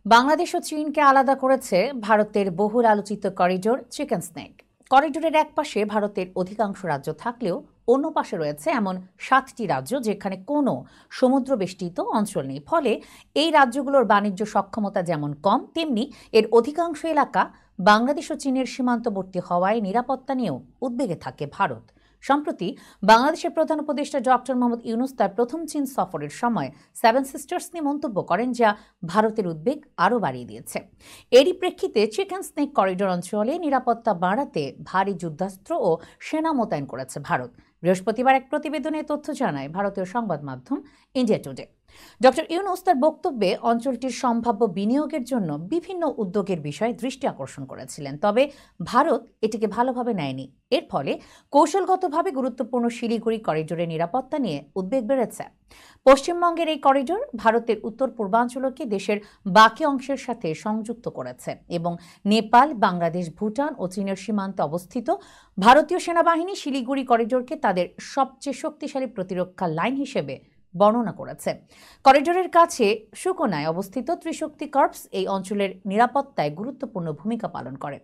বাংলাদেশ ও চীনকে আলাদা করেছে ভারতের বহুল আলোচিত করিডোর চিকেন স্নেক। করিডোরের এক পাশে ভারতের অধিকাংশ রাজ্য থাকলেও অন্য পাশে রয়েছে এমন 7টি রাজ্য যেখানে কোনো সমুদ্র বেষ্টিত অঞ্চল নেই। ফলে এই রাজ্যগুলোর বাণিজ্য সক্ষমতা যেমন কম, তেমনি এর অধিকাংশ এলাকা বাংলাদেশ ও চীনের সীমান্তবর্তী হওয়ায় নিরাপত্তা নিয়েও উদ্বেগে থাকে ভারত। সম্প্রতি বাংলাদেশের প্রধান উপদেষ্টা ডক্টর মোহাম্মদ ইউনূস তার প্রথম চীন সফরের সময় সেভেন সিস্টার্স নিয়ে মন্তব্য করেন, যা ভারতের উদ্বেগ আরও বাড়িয়ে দিয়েছে। এরই প্রেক্ষিতে চিকেন স্নেক করিডোর অঞ্চলে নিরাপত্তা বাড়াতে ভারী যুদ্ধাস্ত্র ও সেনা মোতায়েন করেছে ভারত। বৃহস্পতিবার এক প্রতিবেদনে তথ্য জানায় ভারতীয় সংবাদ মাধ্যম ইন্ডিয়া টুডে। ডক্টর ইউনূস তার বক্তব্যে অঞ্চলটির সম্ভাব্য বিনিয়োগের জন্য বিভিন্ন উদ্যোগের বিষয়ে দৃষ্টি আকর্ষণ করেছিলেন, তবে ভারত এটিকে ভালোভাবে নেয়নি। এর ফলে কৌশলগতভাবে গুরুত্বপূর্ণ শিলিগুড়ি করিডোরের নিরাপত্তা নিয়ে উদ্বেগ বেড়েছে। পশ্চিমবঙ্গের এই করিডোর ভারতের উত্তর পূর্বাঞ্চলকে দেশের বাকি অংশের সাথে সংযুক্ত করেছে এবং নেপাল, বাংলাদেশ, ভুটান ও চীনের সীমান্তে অবস্থিত। ভারতীয় সেনাবাহিনী শিলিগুড়ি করিডোরকে তাদের সবচেয়ে শক্তিশালী প্রতিরক্ষা লাইন হিসেবে বর্ণনা করেছে। করিডোরের কাছে সুকোনায় অবস্থিত ত্রিশক্তি কর্পস এই অঞ্চলের নিরাপত্তায় গুরুত্বপূর্ণ ভূমিকা পালন করে।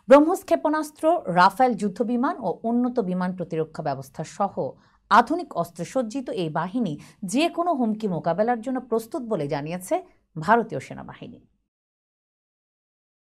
ব্রহ্মোস ক্ষেপণাস্ত্র, রাফেল যুদ্ধবিমান ও উন্নত বিমান প্রতিরক্ষা ব্যবস্থা সহ আধুনিক অস্ত্রসজ্জিত এই বাহিনী যে কোনো হুমকি মোকাবেলার জন্য প্রস্তুত বলে জানিয়েছে ভারতীয় সেনাবাহিনী।